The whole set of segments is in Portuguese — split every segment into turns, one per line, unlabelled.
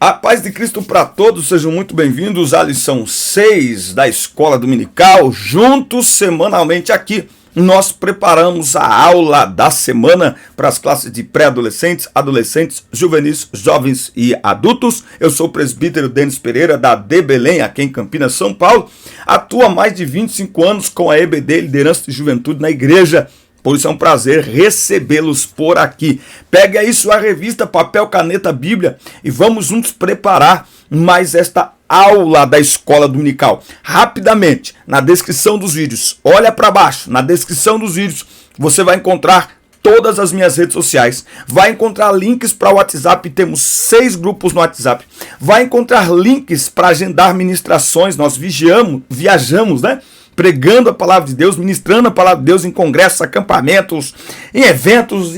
A paz de Cristo para todos, sejam muito bem-vindos à lição 6 da Escola Dominical. Juntos, semanalmente aqui, nós preparamos a aula da semana para as classes de pré-adolescentes, adolescentes, juvenis, jovens e adultos. Eu sou o presbítero Denis Pereira, da D Belém, aqui em Campinas, São Paulo. Atuo há mais de 25 anos com a EBD, Liderança de Juventude na Igreja. Por isso é um prazer recebê-los por aqui. Pegue aí sua revista, papel, caneta, Bíblia e vamos juntos preparar mais esta aula da Escola Dominical. Rapidamente, na descrição dos vídeos, olha para baixo, na descrição dos vídeos você vai encontrar todas as minhas redes sociais, vai encontrar links para o WhatsApp, temos 6 grupos no WhatsApp, vai encontrar links para agendar ministrações, nós viajamos, né? Pregando a palavra de Deus, ministrando a palavra de Deus em congressos, acampamentos, em eventos,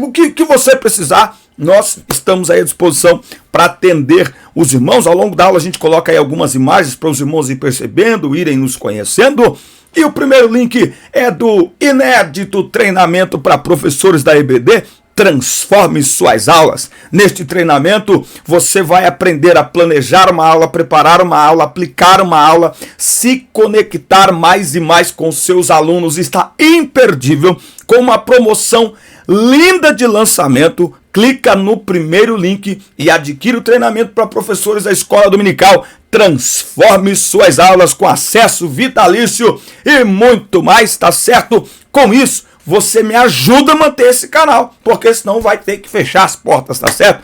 o que você precisar, nós estamos aí à disposição para atender os irmãos. Ao longo da aula a gente coloca aí algumas imagens para os irmãos irem percebendo, irem nos conhecendo. E o primeiro link é do inédito treinamento para professores da EBD, Transforme suas aulas. Neste treinamento, você vai aprender a planejar uma aula, preparar uma aula, aplicar uma aula, se conectar mais e mais com seus alunos. Está imperdível, com uma promoção linda de lançamento. Clica no primeiro link e adquire o treinamento para professores da Escola Dominical. Transforme suas aulas com acesso vitalício e muito mais, tá certo? Com isso, você me ajuda a manter esse canal, porque senão vai ter que fechar as portas, tá certo?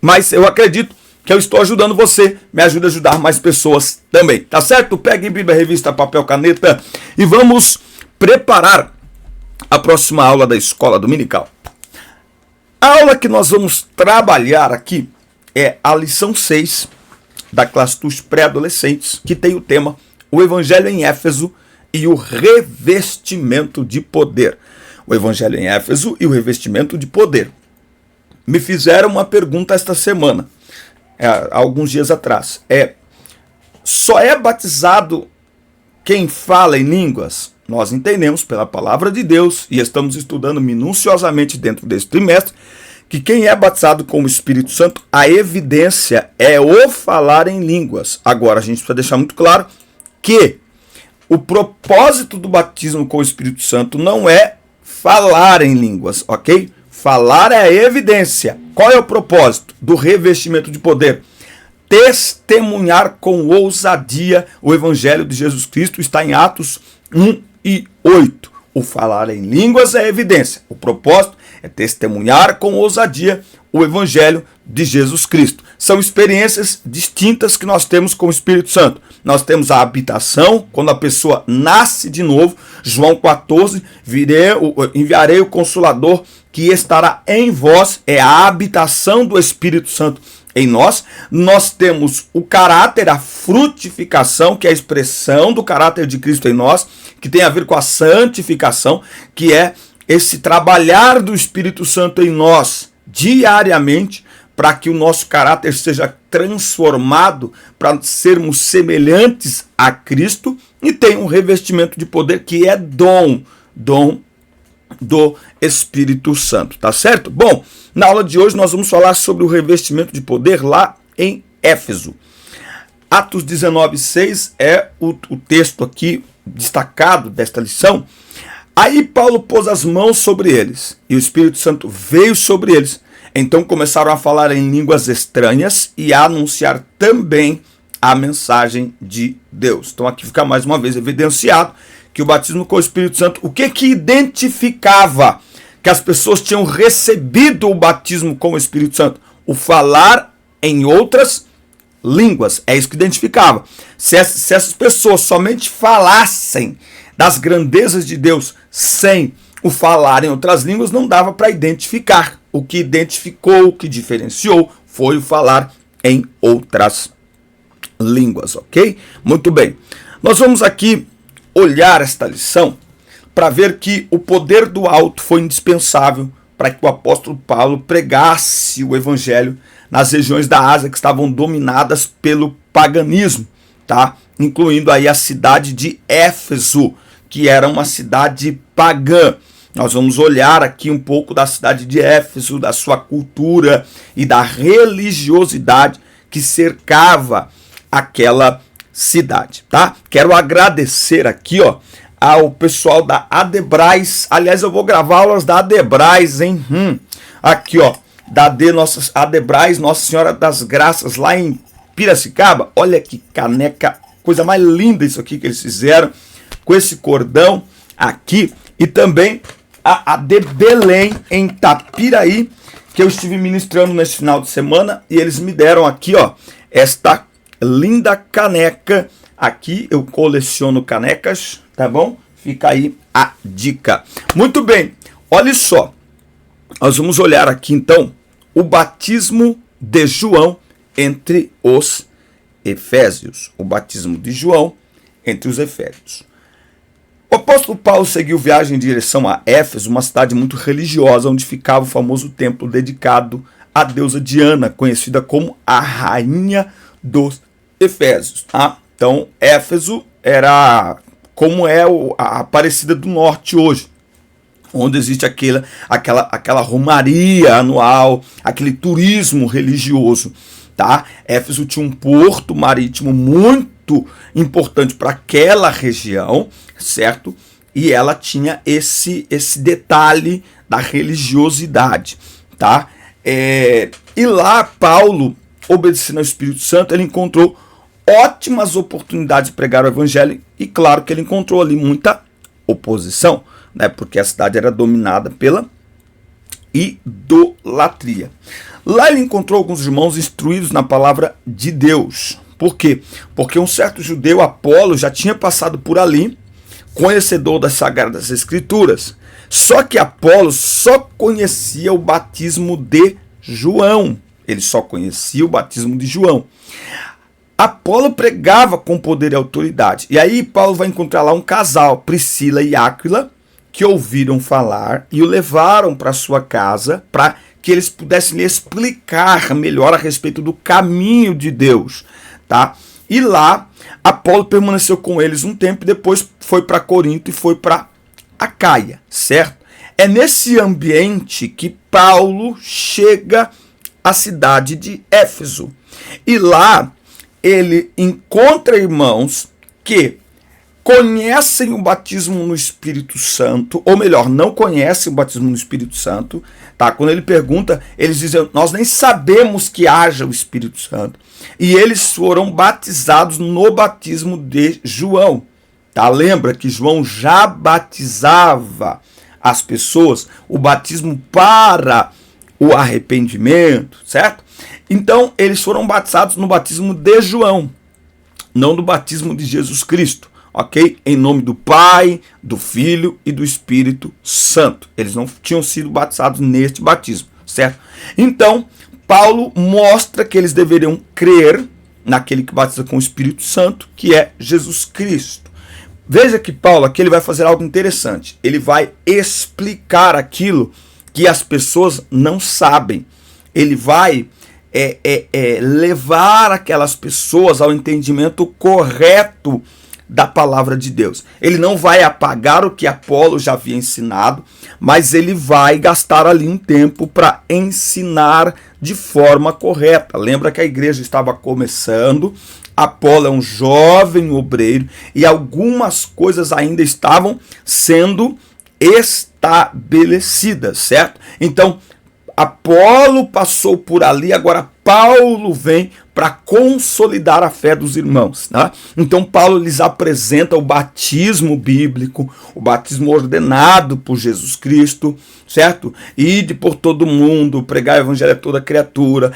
Mas eu acredito que eu estou ajudando você, me ajuda a ajudar mais pessoas também, tá certo? Pegue Bíblia, revista, papel, caneta e vamos preparar a próxima aula da Escola Dominical. A aula que nós vamos trabalhar aqui é a lição 6 da classe dos pré-adolescentes, que tem o tema O Evangelho em Éfeso e o revestimento de poder. O Evangelho em Éfeso e o revestimento de poder. Me fizeram uma pergunta esta semana, há alguns dias atrás. Só é batizado quem fala em línguas? Nós entendemos pela palavra de Deus e estamos estudando minuciosamente dentro desse trimestre que quem é batizado com o Espírito Santo, a evidência é o falar em línguas. Agora, a gente precisa deixar muito claro que o propósito do batismo com o Espírito Santo não é falar em línguas, ok? Falar é a evidência. Qual é o propósito do revestimento de poder? Testemunhar com ousadia o Evangelho de Jesus Cristo. Está em Atos 1 e 8. O falar em línguas é a evidência. O propósito é testemunhar com ousadia o Evangelho de Jesus Cristo. São experiências distintas que nós temos com o Espírito Santo. Nós temos a habitação, quando a pessoa nasce de novo. João 14, enviarei o Consolador que estará em vós. É a habitação do Espírito Santo em nós. Nós temos o caráter, a frutificação, que é a expressão do caráter de Cristo em nós, que tem a ver com a santificação, que é esse trabalhar do Espírito Santo em nós diariamente, para que o nosso caráter seja transformado, para sermos semelhantes a Cristo, e tem um revestimento de poder que é dom do Espírito Santo, tá certo? Bom, na aula de hoje nós vamos falar sobre o revestimento de poder lá em Éfeso. Atos 19:6 é o texto aqui destacado desta lição. Aí Paulo pôs as mãos sobre eles, e o Espírito Santo veio sobre eles. Então começaram a falar em línguas estranhas e a anunciar também a mensagem de Deus. Então aqui fica mais uma vez evidenciado que o batismo com o Espírito Santo, o que identificava que as pessoas tinham recebido o batismo com o Espírito Santo? O falar em outras línguas. É isso que identificava. Se essas pessoas somente falassem das grandezas de Deus sem o falar em outras línguas, não dava para identificar. O que identificou, o que diferenciou, foi o falar em outras línguas, ok? Muito bem. Nós vamos aqui olhar esta lição para ver que o poder do alto foi indispensável para que o apóstolo Paulo pregasse o evangelho nas regiões da Ásia que estavam dominadas pelo paganismo, tá? Incluindo aí a cidade de Éfeso, que era uma cidade pagã. Nós vamos olhar aqui um pouco da cidade de Éfeso, da sua cultura e da religiosidade que cercava aquela cidade, tá? Quero agradecer aqui, ó, ao pessoal da Adebrais. Aliás, eu vou gravar aulas da Adebrais, hein? Aqui, ó, da Adebrais, Nossa Senhora das Graças, lá em Piracicaba. Olha que caneca, coisa mais linda isso aqui que eles fizeram, com esse cordão aqui. E também a de Belém, em Tapiraí, que eu estive ministrando nesse final de semana, e eles me deram aqui, ó, esta linda caneca. Aqui eu coleciono canecas, tá bom? Fica aí a dica. Muito bem, olha só. Nós vamos olhar aqui então o batismo de João entre os Efésios. O batismo de João entre os Efésios. O apóstolo Paulo seguiu viagem em direção a Éfeso, uma cidade muito religiosa, onde ficava o famoso templo dedicado à deusa Diana, conhecida como a Rainha dos Efésios. Tá? Então, Éfeso era como é a Aparecida do Norte hoje, onde existe aquela romaria anual, aquele turismo religioso. Tá? Éfeso tinha um porto marítimo muito importante para aquela região, certo? E ela tinha esse detalhe da religiosidade, tá? E lá Paulo, obedecendo ao Espírito Santo, ele encontrou ótimas oportunidades de pregar o evangelho, e claro que ele encontrou ali muita oposição, né? Porque a cidade era dominada pela idolatria. Lá ele encontrou alguns irmãos instruídos na palavra de Deus. Por quê? Porque um certo judeu, Apolo, já tinha passado por ali, conhecedor das Sagradas Escrituras. Só que Apolo só conhecia o batismo de João. Ele só conhecia o batismo de João. Apolo pregava com poder e autoridade. E aí Paulo vai encontrar lá um casal, Priscila e Áquila, que ouviram falar e o levaram para sua casa para que eles pudessem lhe explicar melhor a respeito do caminho de Deus, tá? E lá, Apolo permaneceu com eles um tempo e depois foi para Corinto e foi para Acaia, certo? É nesse ambiente que Paulo chega à cidade de Éfeso. E lá ele encontra irmãos que conhecem o batismo no Espírito Santo, ou melhor, não conhecem o batismo no Espírito Santo, tá? Quando ele pergunta, eles dizem, nós nem sabemos que haja o Espírito Santo. E eles foram batizados no batismo de João, tá? Lembra que João já batizava as pessoas, o batismo para o arrependimento, certo? Então, eles foram batizados no batismo de João, não no batismo de Jesus Cristo. Ok? Em nome do Pai, do Filho e do Espírito Santo. Eles não tinham sido batizados neste batismo, certo? Então, Paulo mostra que eles deveriam crer naquele que batiza com o Espírito Santo, que é Jesus Cristo. Veja que Paulo aqui ele vai fazer algo interessante. Ele vai explicar aquilo que as pessoas não sabem. Ele vai levar aquelas pessoas ao entendimento correto da palavra de Deus. Ele não vai apagar o que Apolo já havia ensinado, mas ele vai gastar ali um tempo para ensinar de forma correta. Lembra que a igreja estava começando, Apolo é um jovem obreiro e algumas coisas ainda estavam sendo estabelecidas, certo? Então, Apolo passou por ali, agora Paulo vem para consolidar a fé dos irmãos. Né? Então Paulo lhes apresenta o batismo bíblico, o batismo ordenado por Jesus Cristo, certo? Ide por todo mundo, pregar o evangelho a toda criatura,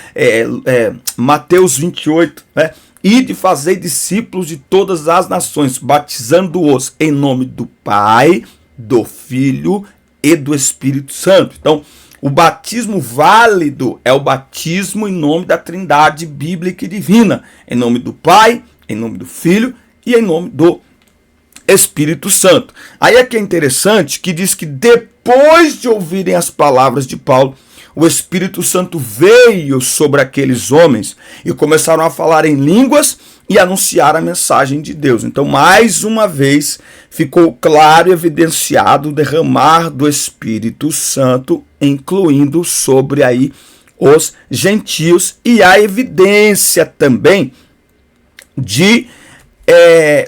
Mateus 28, né? Ide fazer discípulos de todas as nações, batizando-os em nome do Pai, do Filho e do Espírito Santo. Então, o batismo válido é o batismo em nome da Trindade bíblica e divina, em nome do Pai, em nome do Filho e em nome do Espírito Santo. Aí é que é interessante que diz que depois de ouvirem as palavras de Paulo, o Espírito Santo veio sobre aqueles homens e começaram a falar em línguas e anunciar a mensagem de Deus. Então, mais uma vez, ficou claro e evidenciado o derramar do Espírito Santo, incluindo sobre aí os gentios, e a evidência também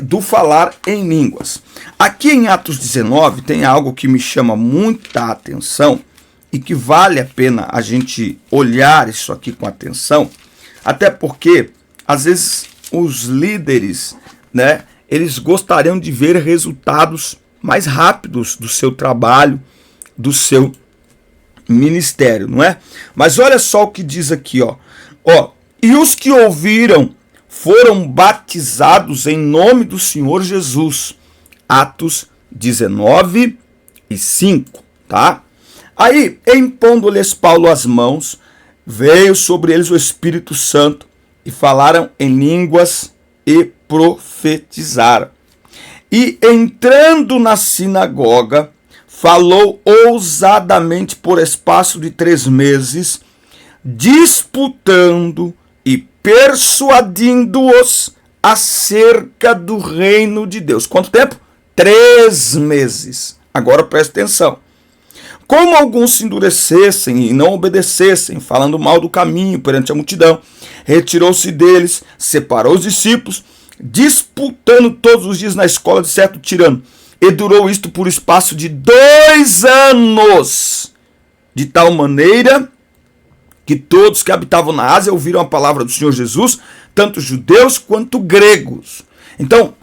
do falar em línguas. Aqui em Atos 19 tem algo que me chama muita atenção e que vale a pena a gente olhar isso aqui com atenção, até porque às vezes os líderes, né, eles gostariam de ver resultados mais rápidos do seu trabalho, do seu ministério, não é? Mas olha só o que diz aqui, ó. E os que ouviram foram batizados em nome do Senhor Jesus. Atos 19 e 5, tá? Aí, impondo-lhes Paulo as mãos, veio sobre eles o Espírito Santo e falaram em línguas e profetizaram. E entrando na sinagoga, falou ousadamente por espaço de 3 meses, disputando e persuadindo-os acerca do reino de Deus. Quanto tempo? 3 meses. Agora preste atenção. Como alguns se endurecessem e não obedecessem, falando mal do caminho perante a multidão, retirou-se deles, separou os discípulos, disputando todos os dias na escola de certo tirano. E durou isto por espaço de 2 anos, de tal maneira que todos que habitavam na Ásia ouviram a palavra do Senhor Jesus, tanto judeus quanto gregos. Então,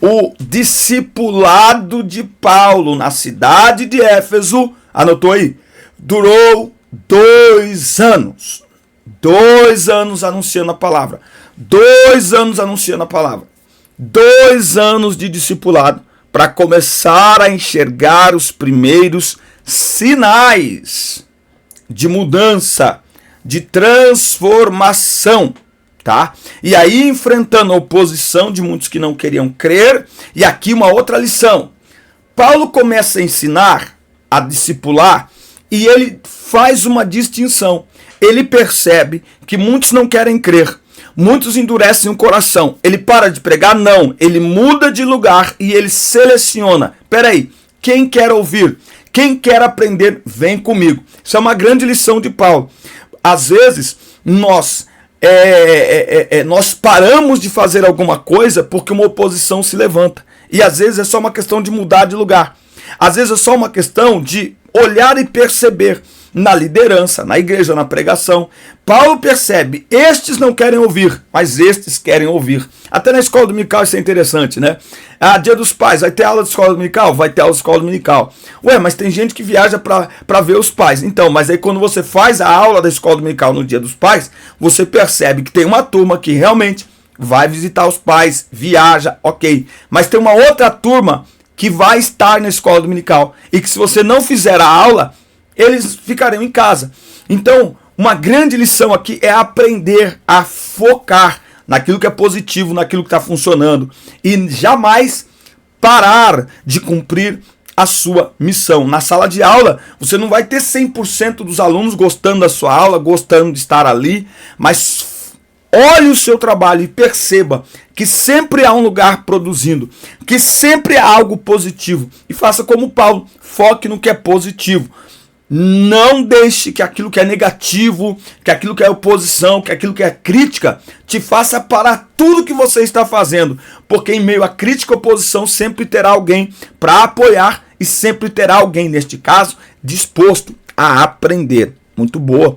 o discipulado de Paulo na cidade de Éfeso, anotou aí, durou 2 anos. 2 anos anunciando a palavra. 2 anos anunciando a palavra. 2 anos de discipulado para começar a enxergar os primeiros sinais de mudança, de transformação, tá? E aí enfrentando a oposição de muitos que não queriam crer. E aqui uma outra lição. Paulo começa a ensinar, a discipular, e ele faz uma distinção. Ele percebe que muitos não querem crer, muitos endurecem o coração. Ele para de pregar? Não. Ele muda de lugar e ele seleciona. Peraí, quem quer ouvir? Quem quer aprender, vem comigo. Isso é uma grande lição de Paulo. Às vezes, nós paramos de fazer alguma coisa porque uma oposição se levanta. E às vezes é só uma questão de mudar de lugar. Às vezes é só uma questão de olhar e perceber na liderança, na igreja, na pregação. Paulo percebe, estes não querem ouvir, mas estes querem ouvir. Até na escola dominical isso é interessante, né? Dia dos Pais, vai ter aula de escola dominical? Vai ter aula de escola dominical. Ué, mas tem gente que viaja para ver os pais. Então, mas aí quando você faz a aula da escola dominical no Dia dos Pais, você percebe que tem uma turma que realmente vai visitar os pais, viaja, ok. Mas tem uma outra turma que vai estar na escola dominical e que se você não fizer a aula, eles ficariam em casa. Então, uma grande lição aqui é aprender a focar naquilo que é positivo, naquilo que está funcionando e jamais parar de cumprir a sua missão. Na sala de aula, você não vai ter 100% dos alunos gostando da sua aula, gostando de estar ali, mas olhe o seu trabalho e perceba que sempre há um lugar produzindo, que sempre há algo positivo. E faça como Paulo, foque no que é positivo. Não deixe que aquilo que é negativo, que aquilo que é oposição, que aquilo que é crítica, te faça parar tudo que você está fazendo. Porque em meio à crítica e oposição sempre terá alguém para apoiar e sempre terá alguém, neste caso, disposto a aprender. Muito boa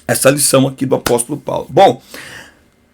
essa lição aqui do apóstolo Paulo. Bom,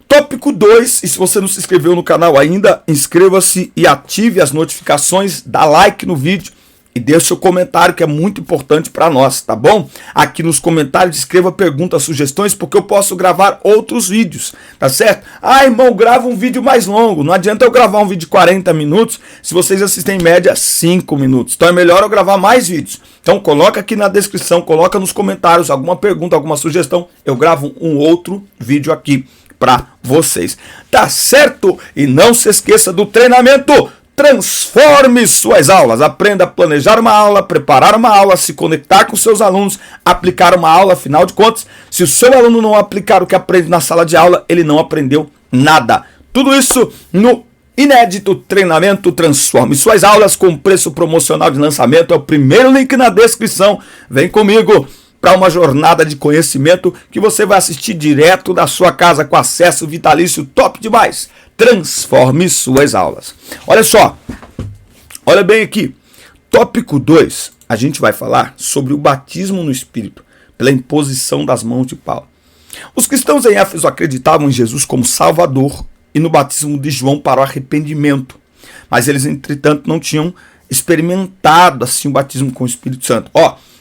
tópico 2, e se você não se inscreveu no canal ainda, inscreva-se e ative as notificações, dá like no vídeo e deixe seu comentário, que é muito importante para nós, tá bom? Aqui nos comentários escreva perguntas, sugestões, porque eu posso gravar outros vídeos, tá certo? Irmão, grava um vídeo mais longo. Não adianta eu gravar um vídeo de 40 minutos se vocês assistem em média 5 minutos. Então é melhor eu gravar mais vídeos. Então coloca aqui na descrição, coloca nos comentários alguma pergunta, alguma sugestão. Eu gravo um outro vídeo aqui para vocês. Tá certo? E não se esqueça do treinamento. Transforme suas aulas. Aprenda a planejar uma aula, preparar uma aula, se conectar com seus alunos, aplicar uma aula. Afinal de contas, se o seu aluno não aplicar o que aprende na sala de aula, ele não aprendeu nada. Tudo isso no inédito treinamento Transforme Suas Aulas com preço promocional de lançamento. É o primeiro link na descrição. Vem comigo para uma jornada de conhecimento que você vai assistir direto da sua casa com acesso vitalício top demais. Transforme Suas Aulas. Olha só, olha bem aqui. Tópico 2, a gente vai falar sobre o batismo no Espírito pela imposição das mãos de Paulo. Os cristãos em Éfeso acreditavam em Jesus como Salvador e no batismo de João para o arrependimento. Mas eles, entretanto, não tinham experimentado assim o batismo com o Espírito Santo.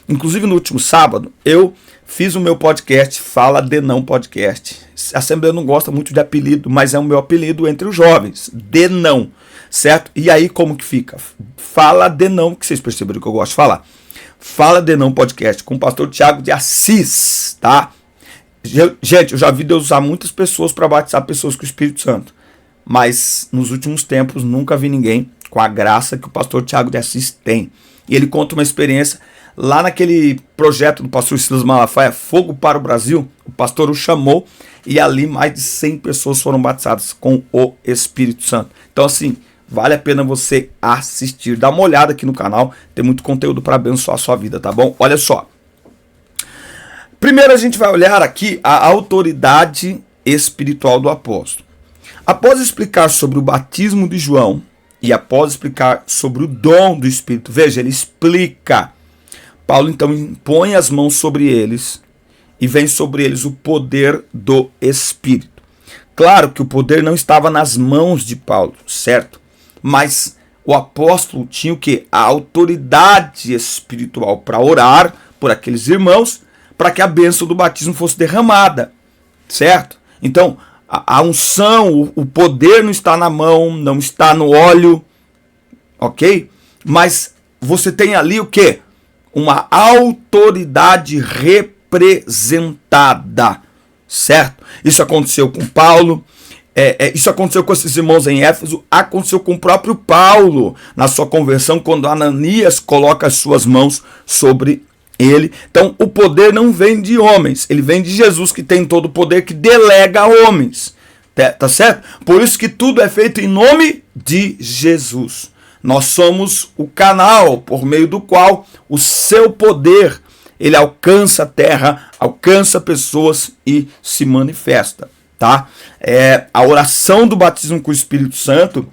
Inclusive no último sábado, eu fiz o meu podcast, Fala Denão Podcast. A Assembleia não gosta muito de apelido, mas é o meu apelido entre os jovens, Denão, certo? E aí como que fica? Fala Denão, que vocês perceberam que eu gosto de falar. Fala Denão Podcast, com o pastor Tiago de Assis, tá? Gente, eu já vi Deus usar muitas pessoas para batizar pessoas com o Espírito Santo. Mas nos últimos tempos nunca vi ninguém com a graça que o pastor Tiago de Assis tem. E ele conta uma experiência lá naquele projeto do pastor Silas Malafaia, Fogo para o Brasil. O pastor o chamou e ali mais de 100 pessoas foram batizadas com o Espírito Santo. Então assim, vale a pena você assistir. Dá uma olhada aqui no canal, tem muito conteúdo para abençoar a sua vida, tá bom? Olha só. Primeiro a gente vai olhar aqui a autoridade espiritual do apóstolo. Após explicar sobre o batismo de João e após explicar sobre o dom do Espírito, veja, ele explica. Paulo então impõe as mãos sobre eles e vem sobre eles o poder do Espírito. Claro que o poder não estava nas mãos de Paulo, certo? Mas o apóstolo tinha o quê? A autoridade espiritual para orar por aqueles irmãos, para que a bênção do batismo fosse derramada, certo? Então, a unção, o poder não está na mão, não está no óleo, ok? Mas você tem ali o quê? Uma autoridade representada, certo? Isso aconteceu com Paulo, isso aconteceu com esses irmãos em Éfeso, aconteceu com o próprio Paulo na sua conversão, quando Ananias coloca as suas mãos sobre ele. Então o poder não vem de homens, ele vem de Jesus, que tem todo o poder, que delega a homens, tá certo? Por isso que tudo é feito em nome de Jesus. Nós somos o canal por meio do qual o seu poder, ele alcança a terra, alcança pessoas e se manifesta, tá? A oração do batismo com o Espírito Santo,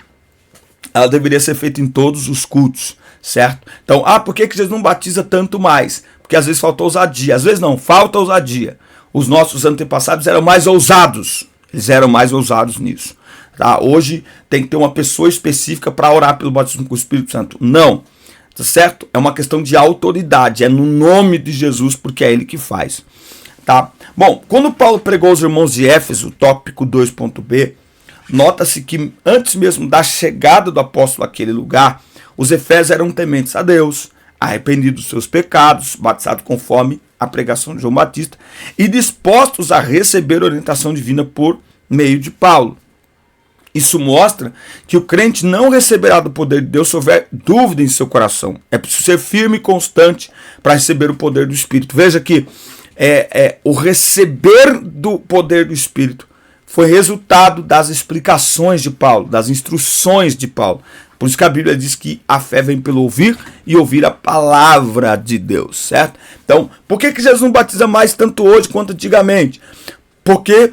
ela deveria ser feita em todos os cultos, certo? Então, por que Jesus não batiza tanto mais? Porque às vezes falta ousadia. Às vezes não, falta ousadia. Os nossos antepassados eram mais ousados. Eles eram mais ousados nisso. Tá? Hoje tem que ter uma pessoa específica para orar pelo batismo com o Espírito Santo. Não, tá certo? É uma questão de autoridade. É no nome de Jesus, porque é ele que faz. Tá? Bom, quando Paulo pregou aos irmãos de Éfeso, tópico 2.b, nota-se que antes mesmo da chegada do apóstolo àquele lugar, os efésios eram tementes a Deus, arrependidos dos seus pecados, batizados conforme a pregação de João Batista e dispostos a receber orientação divina por meio de Paulo. Isso mostra que o crente não receberá do poder de Deus se houver dúvida em seu coração. É preciso ser firme e constante para receber o poder do Espírito. Veja que o receber do poder do Espírito foi resultado das explicações de Paulo, das instruções de Paulo. Por isso que a Bíblia diz que a fé vem pelo ouvir e ouvir a palavra de Deus, certo? Então, por que Jesus não batiza mais tanto hoje quanto antigamente? Porque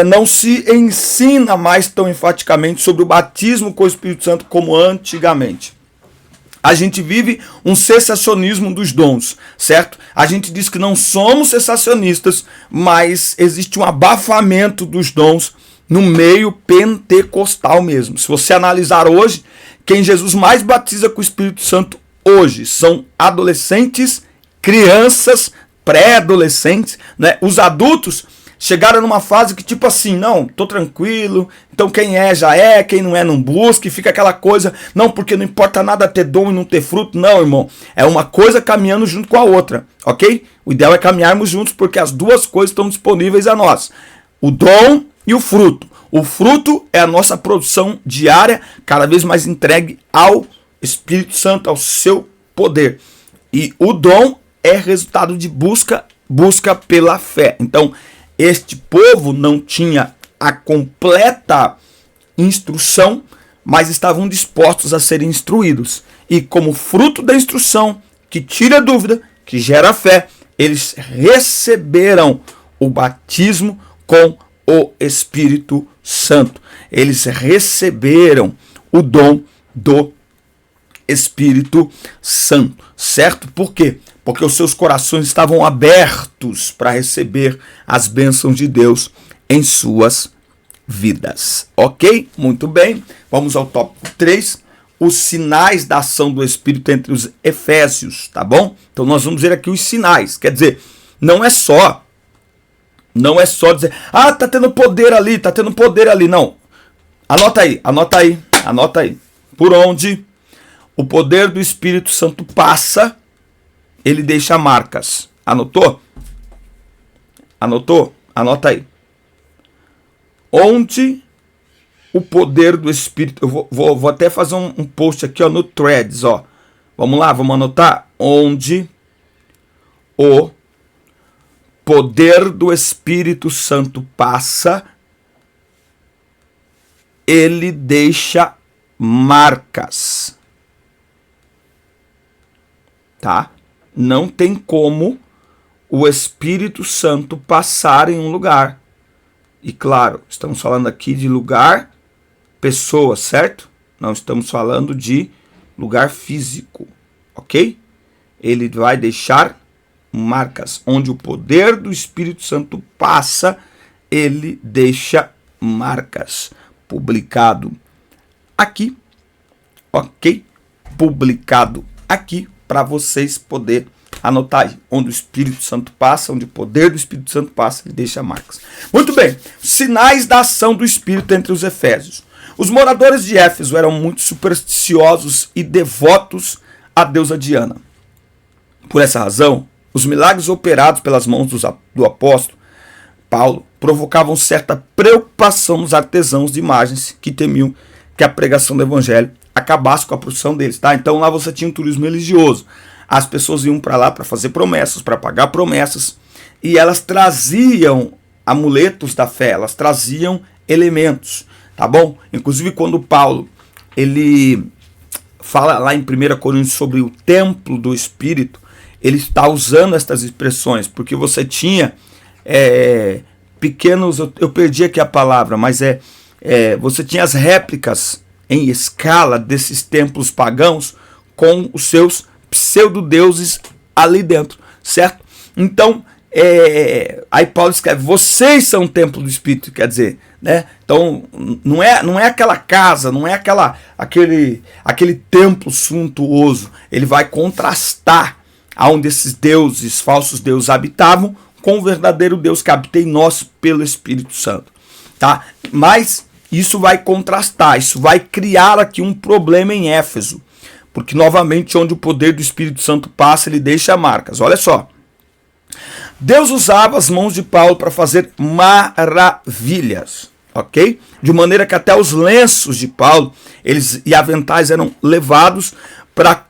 não se ensina mais tão enfaticamente sobre o batismo com o Espírito Santo como antigamente. A gente vive um cessacionismo dos dons, certo? A gente diz que não somos cessacionistas, mas existe um abafamento dos dons no meio pentecostal mesmo. Se você analisar hoje, quem Jesus mais batiza com o Espírito Santo hoje são adolescentes, crianças, pré-adolescentes, né? Os adultos chegaram numa fase que tipo assim, não, tô tranquilo, então quem é já é, quem não é não busca, e fica aquela coisa, não, porque não importa nada ter dom e não ter fruto, não, irmão, é uma coisa caminhando junto com a outra, ok? O ideal é caminharmos juntos porque as duas coisas estão disponíveis a nós, o dom e o fruto. O fruto é a nossa produção diária, cada vez mais entregue ao Espírito Santo, ao seu poder, e o dom é resultado de busca pela fé. Então, este povo não tinha a completa instrução, mas estavam dispostos a serem instruídos. E como fruto da instrução, que tira dúvida, que gera fé, eles receberam o batismo com o Espírito Santo. Eles receberam o dom do Espírito Santo, certo? Por quê? Porque os seus corações estavam abertos para receber as bênçãos de Deus em suas vidas. Ok? Muito bem. Vamos ao tópico 3. Os sinais da ação do Espírito entre os efésios, tá bom? Então nós vamos ver aqui os sinais. Quer dizer, não é só dizer, tá tendo poder ali, tá tendo poder ali. Não. Anota aí. Por onde o poder do Espírito Santo passa, ele deixa marcas. Anotou? Anota aí. Onde o poder do Espírito... Eu vou até fazer um post aqui, ó, no Threads, ó. Vamos lá, vamos anotar. Onde o poder do Espírito Santo passa, ele deixa marcas. Tá? Não tem como o Espírito Santo passar em um lugar. E claro, estamos falando aqui de lugar, pessoa, certo? Não estamos falando de lugar físico, ok? Ele vai deixar marcas. Onde o poder do Espírito Santo passa, ele deixa marcas. Publicado aqui, ok? Publicado aqui para vocês poderem anotar aí. Onde o Espírito Santo passa, onde o poder do Espírito Santo passa, ele deixa marcas. Muito bem. Sinais da ação do Espírito entre os efésios. Os moradores de Éfeso eram muito supersticiosos e devotos à deusa Diana. Por essa razão, os milagres operados pelas mãos do apóstolo Paulo provocavam certa preocupação nos artesãos de imagens que temiam que a pregação do evangelho acabasse com a produção deles, tá? Então lá você tinha um turismo religioso. As pessoas iam para lá para fazer promessas, para pagar promessas, e elas traziam amuletos da fé, elas traziam elementos, tá bom? Inclusive quando Paulo, ele fala lá em 1 Coríntios sobre o templo do Espírito, ele está usando estas expressões, porque você tinha pequenos, eu perdi aqui a palavra, mas você tinha as réplicas em escala desses templos pagãos com os seus pseudodeuses ali dentro, certo? Então, aí Paulo escreve, vocês são o templo do Espírito, quer dizer, né? Então, não é aquela casa, não é aquele templo suntuoso, ele vai contrastar aonde esses deuses, falsos deuses habitavam, com o verdadeiro Deus que habita em nós pelo Espírito Santo, tá? Mas isso vai contrastar, isso vai criar aqui um problema em Éfeso, porque novamente onde o poder do Espírito Santo passa, ele deixa marcas. Olha só, Deus usava as mãos de Paulo para fazer maravilhas, ok? De maneira que até os lenços de Paulo e aventais eram levados para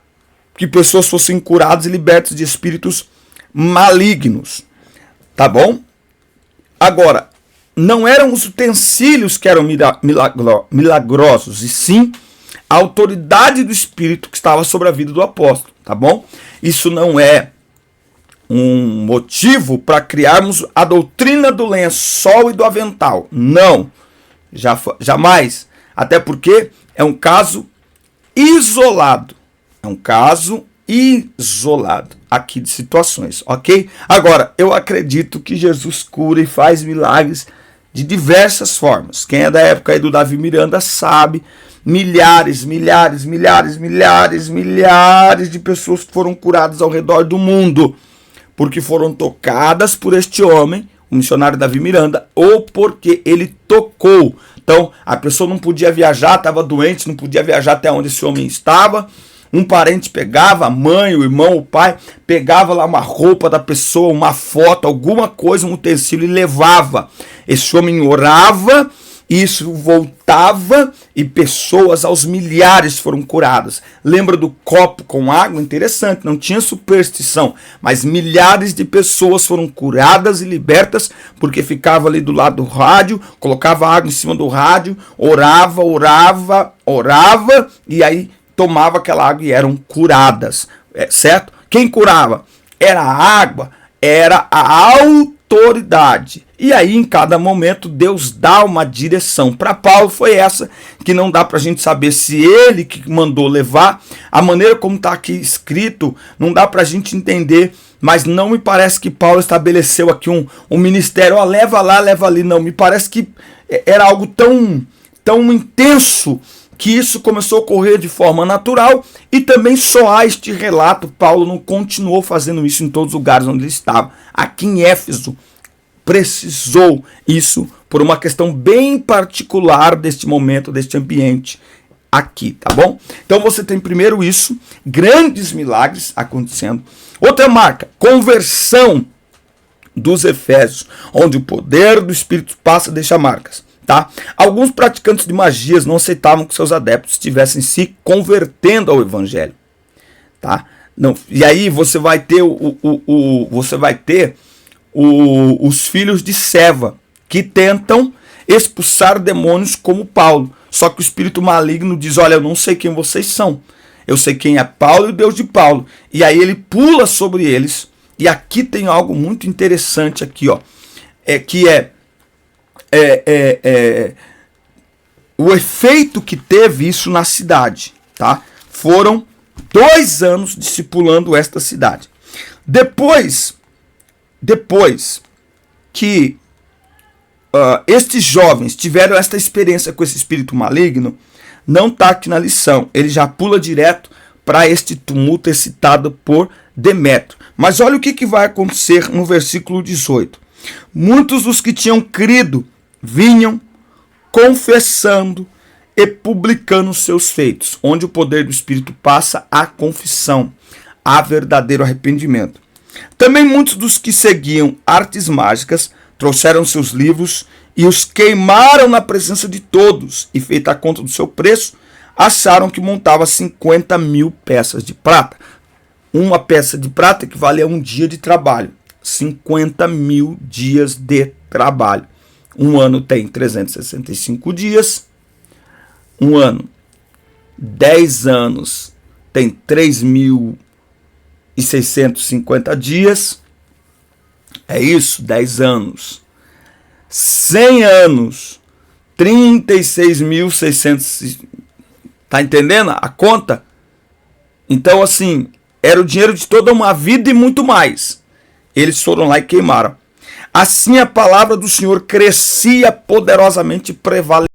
que pessoas fossem curadas e libertas de espíritos malignos. Tá bom? Agora, não eram os utensílios que eram milagrosos, e sim a autoridade do Espírito que estava sobre a vida do apóstolo, tá bom? Isso não é um motivo para criarmos a doutrina do lençol e do avental. Não, jamais. Até porque é um caso isolado. É um caso isolado aqui de situações, ok? Agora, eu acredito que Jesus cura e faz milagres de diversas formas. Quem é da época aí do Davi Miranda sabe, milhares de pessoas foram curadas ao redor do mundo, porque foram tocadas por este homem, o missionário Davi Miranda, ou porque ele tocou. Então, a pessoa não podia viajar, estava doente, não podia viajar até onde esse homem estava. Um parente pegava, a mãe, o irmão, o pai, pegava lá uma roupa da pessoa, uma foto, alguma coisa, um utensílio e levava. Esse homem orava isso voltava e pessoas aos milhares foram curadas. Lembra do copo com água? Interessante, não tinha superstição, mas milhares de pessoas foram curadas e libertas porque ficava ali do lado do rádio, colocava água em cima do rádio, orava e aí tomava aquela água e eram curadas, certo? Quem curava? Era a água, era a autoridade. E aí, em cada momento, Deus dá uma direção. Para Paulo foi essa, que não dá para a gente saber se ele que mandou levar. A maneira como está aqui escrito, não dá para a gente entender, mas não me parece que Paulo estabeleceu aqui um ministério, ó, leva lá, leva ali. Não, me parece que era algo tão intenso que isso começou a ocorrer de forma natural e também soar este relato. Paulo não continuou fazendo isso em todos os lugares onde ele estava. Aqui em Éfeso, precisou isso por uma questão bem particular deste momento, deste ambiente aqui, tá bom? Então você tem primeiro isso, grandes milagres acontecendo. Outra marca, conversão dos Efésios, onde o poder do Espírito passa e deixa marcas, tá? Alguns praticantes de magias não aceitavam que seus adeptos estivessem se convertendo ao Evangelho, tá? Não, e aí você vai ter os filhos de Seva, que tentam expulsar demônios como Paulo. Só que o espírito maligno diz, olha, eu não sei quem vocês são. Eu sei quem é Paulo e o Deus de Paulo. E aí ele pula sobre eles. E aqui tem algo muito interessante aqui, ó. O efeito que teve isso na cidade, tá? Foram 2 anos discipulando esta cidade. Depois que estes jovens tiveram esta experiência com esse espírito maligno, não está aqui na lição. Ele já pula direto para este tumulto excitado por Demétrio. Mas olha o que vai acontecer no versículo 18. Muitos dos que tinham crido vinham confessando e publicando seus feitos, onde o poder do Espírito passa a confissão, a verdadeiro arrependimento. Também muitos dos que seguiam artes mágicas trouxeram seus livros e os queimaram na presença de todos, e feita a conta do seu preço, acharam que montava 50.000 peças de prata. Uma peça de prata equivale a um dia de trabalho. 50.000 dias de trabalho. Um ano tem 365 dias. Um ano. 10 anos tem 3.650 dias. É isso, 10 anos. 100 anos, 36.600. Tá entendendo a conta? Então, assim, era o dinheiro de toda uma vida e muito mais. Eles foram lá e queimaram. Assim a palavra do Senhor crescia poderosamente e prevalecendo.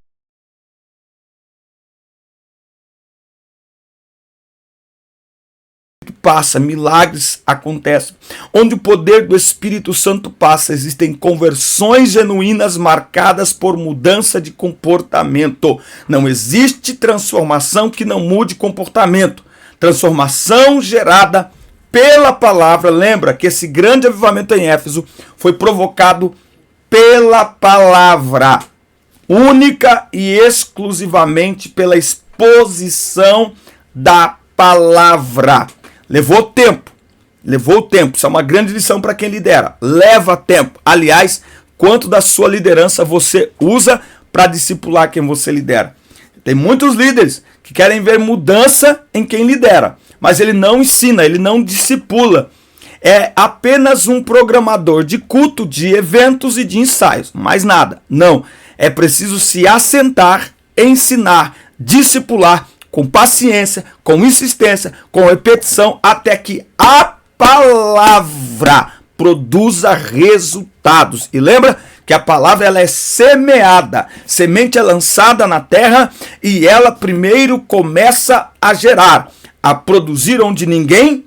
Passa, milagres acontecem. Onde o poder do Espírito Santo passa, existem conversões genuínas marcadas por mudança de comportamento. Não existe transformação que não mude comportamento. Transformação gerada pela palavra. Lembra que esse grande avivamento em Éfeso foi provocado pela palavra, única e exclusivamente pela exposição da palavra. Levou tempo. Isso é uma grande lição para quem lidera. Leva tempo. Aliás, quanto da sua liderança você usa para discipular quem você lidera? Tem muitos líderes que querem ver mudança em quem lidera, mas ele não ensina, ele não discipula. É apenas um programador de culto, de eventos e de ensaios. Mais nada. Não. É preciso se assentar, ensinar, discipular, com paciência, com insistência, com repetição, até que a palavra produza resultados. E lembra que a palavra ela é semeada. Semente é lançada na terra e ela primeiro começa a gerar, a produzir onde ninguém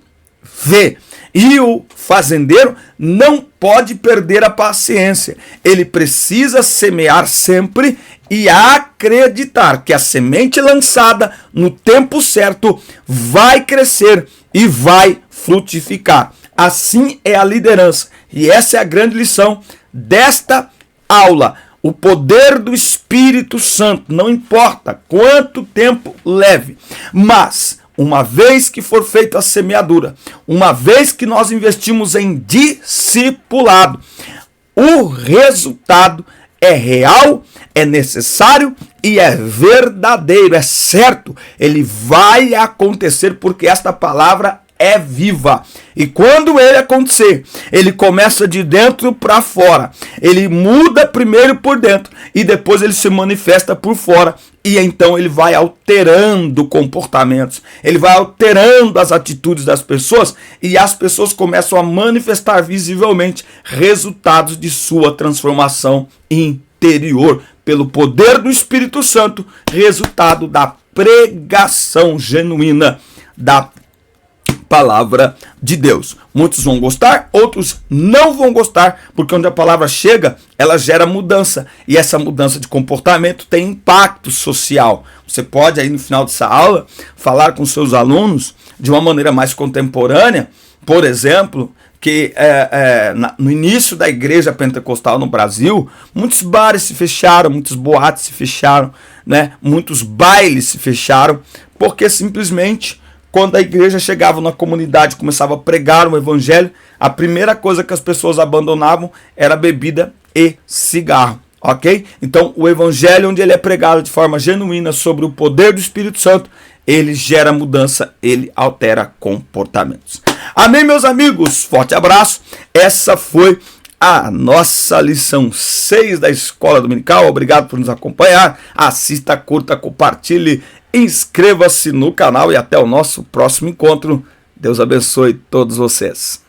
vê. E o fazendeiro não pode perder a paciência. Ele precisa semear sempre e acreditar que a semente lançada no tempo certo vai crescer e vai frutificar. Assim é a liderança. E essa é a grande lição desta aula. O poder do Espírito Santo, não importa quanto tempo leve, mas uma vez que for feita a semeadura, uma vez que nós investimos em discipulado, o resultado é real, é necessário e é verdadeiro, é certo. Ele vai acontecer porque esta palavra é viva. E quando ele acontecer, ele começa de dentro para fora. Ele muda primeiro por dentro e depois ele se manifesta por fora. E então ele vai alterando comportamentos, ele vai alterando as atitudes das pessoas e as pessoas começam a manifestar visivelmente resultados de sua transformação interior pelo poder do Espírito Santo, resultado da pregação genuína da palavra de Deus. Muitos vão gostar, outros não vão gostar, porque onde a palavra chega, ela gera mudança, e essa mudança de comportamento tem impacto social. Você pode aí no final dessa aula falar com seus alunos de uma maneira mais contemporânea, por exemplo, que no início da igreja pentecostal no Brasil, muitos bares se fecharam, muitos boates se fecharam, né? Muitos bailes se fecharam, porque simplesmente quando a igreja chegava na comunidade e começava a pregar o evangelho, a primeira coisa que as pessoas abandonavam era bebida e cigarro, ok? Então, o evangelho, onde ele é pregado de forma genuína sobre o poder do Espírito Santo, ele gera mudança, ele altera comportamentos. Amém, meus amigos? Forte abraço. Essa foi a nossa lição 6 da Escola Dominical. Obrigado por nos acompanhar. Assista, curta, compartilhe. Inscreva-se no canal e até o nosso próximo encontro. Deus abençoe todos vocês.